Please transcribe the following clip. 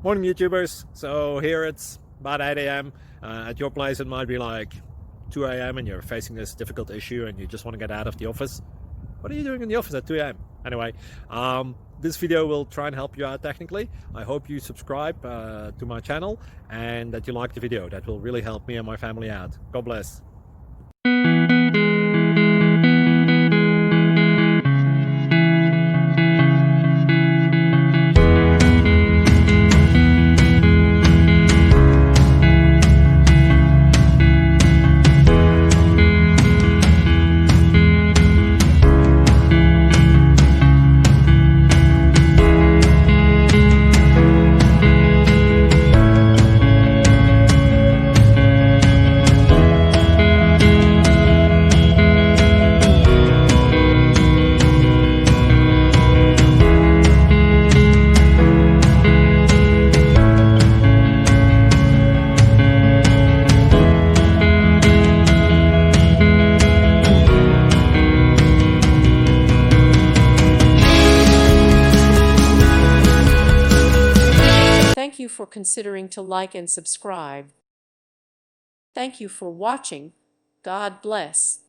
Morning YouTubers. So here it's about 8 a.m. At your place it might be like 2 a.m. and you're facing this difficult issue and you just want to get out of the office. What are you doing in the office at 2 a.m.? Anyway, this video will try and help you out technically. I hope you subscribe to my channel and that you like the video. That will really help me and my family out. God bless. Thank you for considering to like and subscribe. Thank you for watching. God bless.